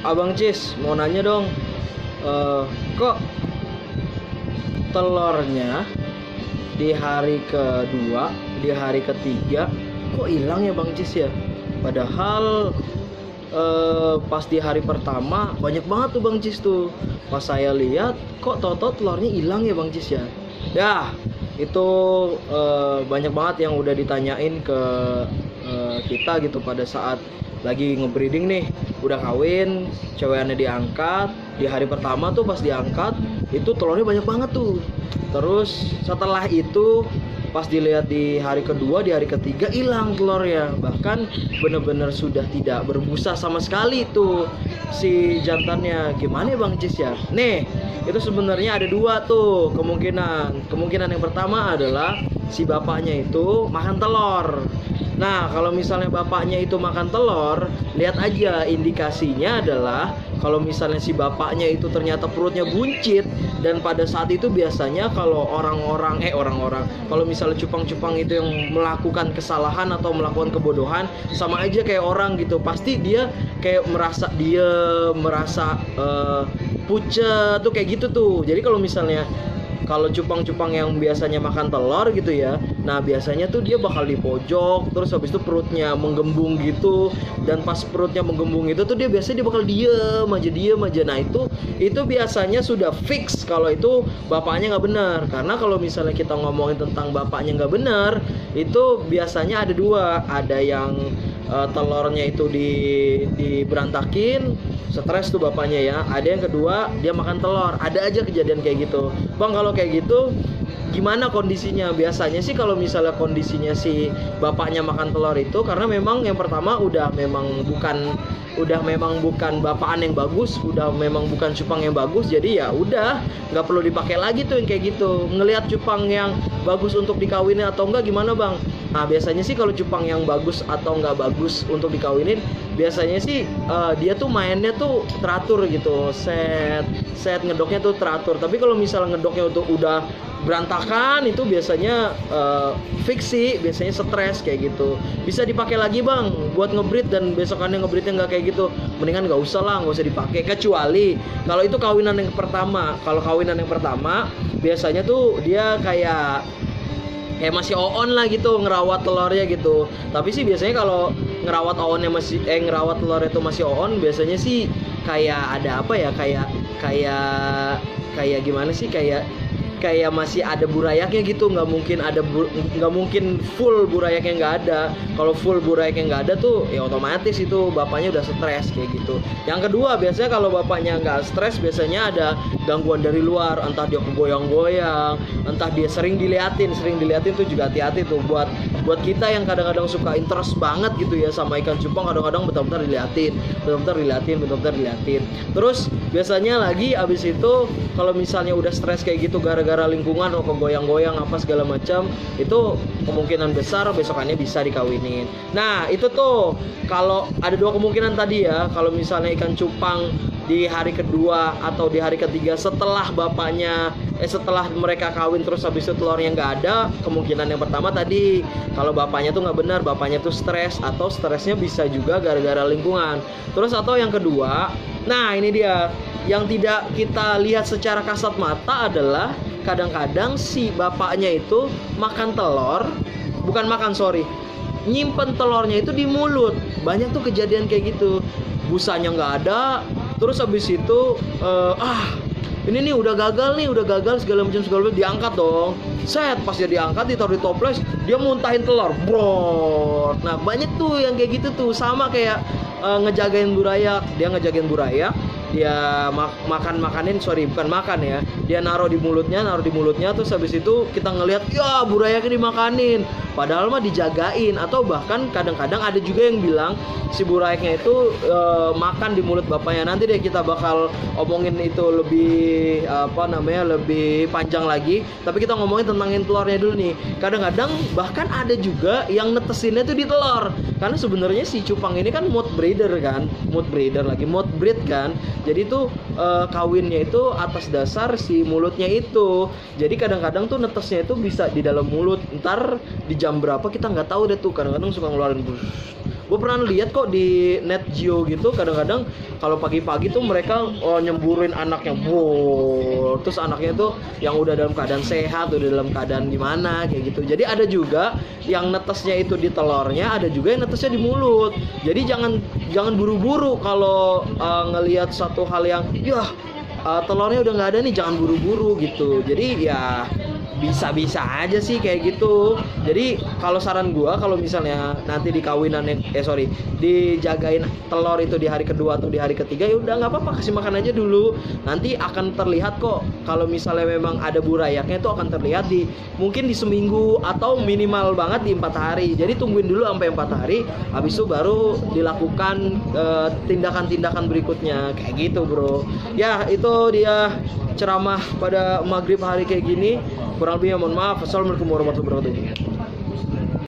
Abang Cis, mau nanya dong, kok telurnya di hari kedua, di hari ketiga, kok hilang ya Bang Cis ya? Padahal pas di hari pertama banyak banget tuh Bang Cis tuh. Pas saya lihat, kok tau-tau telurnya hilang ya Bang Cis ya? Ya, itu banyak banget yang udah ditanyain ke kita gitu pada saat lagi ngebreeding nih, udah kawin, cewekannya diangkat di hari pertama tuh. Pas diangkat itu telurnya banyak banget tuh. Terus setelah itu pas dilihat di hari kedua, di hari ketiga hilang telurnya, bahkan bener-bener sudah tidak berbusa sama sekali tuh si jantannya. Gimana ya Bang Cis ya? Nih, itu sebenarnya ada dua tuh kemungkinan yang pertama adalah si bapaknya itu makan telur. Nah, kalau misalnya bapaknya itu makan telur, lihat aja indikasinya adalah kalau misalnya si bapaknya itu ternyata perutnya buncit, dan pada saat itu biasanya kalau orang-orang kalau misalnya cupang-cupang itu yang melakukan kesalahan atau melakukan kebodohan, sama aja kayak orang gitu, pasti dia kayak merasa pucet tuh kayak gitu tuh. Jadi kalau cupang-cupang yang biasanya makan telur gitu ya, nah biasanya tuh dia bakal di pojok, terus habis itu perutnya menggembung gitu. Dan pas perutnya menggembung itu tuh dia biasanya bakal diem aja. Nah itu biasanya sudah fix kalau itu bapaknya nggak benar. Karena kalau misalnya kita ngomongin tentang bapaknya nggak benar, itu biasanya ada dua. Ada yang telurnya itu diberantakin, stres tuh bapaknya ya. Ada yang kedua, dia makan telur. Ada aja kejadian kayak gitu. Bang, kalau kayak gitu gimana kondisinya? Biasanya sih kalau misalnya kondisinya si bapaknya makan telur itu karena memang yang pertama udah memang bukan bapaan yang bagus, udah memang bukan cupang yang bagus. Jadi ya udah nggak perlu dipakai lagi tuh yang kayak gitu. Ngelihat cupang yang bagus untuk dikawinin atau enggak gimana Bang? Nah biasanya sih kalau cupang yang bagus atau nggak bagus untuk dikawinin, biasanya sih dia tuh mainnya tuh teratur gitu, set ngedoknya tuh teratur. Tapi kalau misalnya ngedoknya udah berantakan, itu biasanya fix sih, biasanya stres kayak gitu. Bisa dipakai lagi Bang buat ngebreed, dan besokannya ngebreednya nggak kayak gitu, mendingan nggak usah dipakai. Kecuali kalau itu kawinan yang pertama. Kalau kawinan yang pertama biasanya tuh dia kayak masih on lah gitu, ngerawat telurnya gitu. Tapi sih biasanya kalau ngerawat telurnya itu masih on, biasanya sih kayak ada apa ya, kayak gimana sih, kayak masih ada burayaknya gitu. Nggak mungkin full burayaknya nggak ada. Kalau full burayaknya nggak ada tuh ya otomatis itu bapaknya udah stres kayak gitu. Yang kedua, biasanya kalau bapaknya nggak stres, biasanya ada gangguan dari luar, entah dia kegoyang-goyang, entah dia sering diliatin tuh juga hati-hati tuh buat kita yang kadang-kadang suka interest banget gitu ya sama ikan cupang. Kadang-kadang betul-betul diliatin. Terus biasanya lagi abis itu kalau misalnya udah stres kayak gitu gara-gara lingkungan atau kegoyang-goyang apa segala macam, itu kemungkinan besar besokannya bisa dikawinin. Nah itu tuh kalau ada dua kemungkinan tadi ya. Kalau misalnya ikan cupang di hari kedua atau di hari ketiga setelah mereka kawin terus habis itu telurnya nggak ada, kemungkinan yang pertama tadi kalau bapaknya tuh nggak benar, bapaknya tuh stres, atau stresnya bisa juga gara-gara lingkungan. Terus atau yang kedua, nah ini dia yang tidak kita lihat secara kasat mata adalah kadang-kadang si bapaknya itu nyimpen telurnya itu di mulut. Banyak tuh kejadian kayak gitu, busanya nggak ada, terus habis itu ini nih udah gagal segala macam diangkat dong. Pas dia diangkat, ditaruh di toples, dia muntahin telur, bro. Nah banyak tuh yang kayak gitu tuh, sama kayak ngejagain burayak. Dia dia naruh di mulutnya, terus habis itu kita ngelihat ya burayaknya dimakanin, padahal mah dijagain. Atau bahkan kadang-kadang ada juga yang bilang si burayaknya itu makan di mulut bapaknya. Nanti deh kita bakal omongin itu lebih panjang lagi, tapi kita ngomongin tentang telurnya dulu nih. Kadang-kadang bahkan ada juga yang netesinnya tuh di telur, karena sebenarnya si cupang ini kan mood breed kan. Jadi tuh kawinnya itu atas dasar si mulutnya itu. Jadi kadang-kadang tuh netesnya itu bisa di dalam mulut. Ntar di jam berapa kita nggak tahu deh tuh. Kadang-kadang suka ngeluarin Gue pernah lihat kok di Net Geo gitu, kadang-kadang kalau pagi-pagi tuh mereka nyemburin anaknya, wow, terus anaknya tuh yang udah dalam keadaan sehat, udah dalam keadaan gimana kayak gitu. Jadi ada juga yang netesnya itu di telurnya, ada juga yang netesnya di mulut. Jadi jangan buru-buru kalau ngelihat satu hal yang telurnya udah nggak ada nih, jangan buru-buru gitu. Jadi ya bisa-bisa aja sih kayak gitu. Jadi kalau saran gua, kalau misalnya nanti di kawinan dijagain telur itu di hari kedua atau di hari ketiga, ya udah nggak apa-apa, kasih makan aja dulu. Nanti akan terlihat kok kalau misalnya memang ada burayaknya, itu akan terlihat mungkin di seminggu atau minimal banget di 4 hari. Jadi tungguin dulu sampai 4 hari, habis itu baru dilakukan tindakan-tindakan berikutnya kayak gitu, bro. Ya itu dia ceramah pada maghrib hari kayak gini. Kurang lebihnya mohon maaf. Assalamualaikum warahmatullahi wabarakatuh.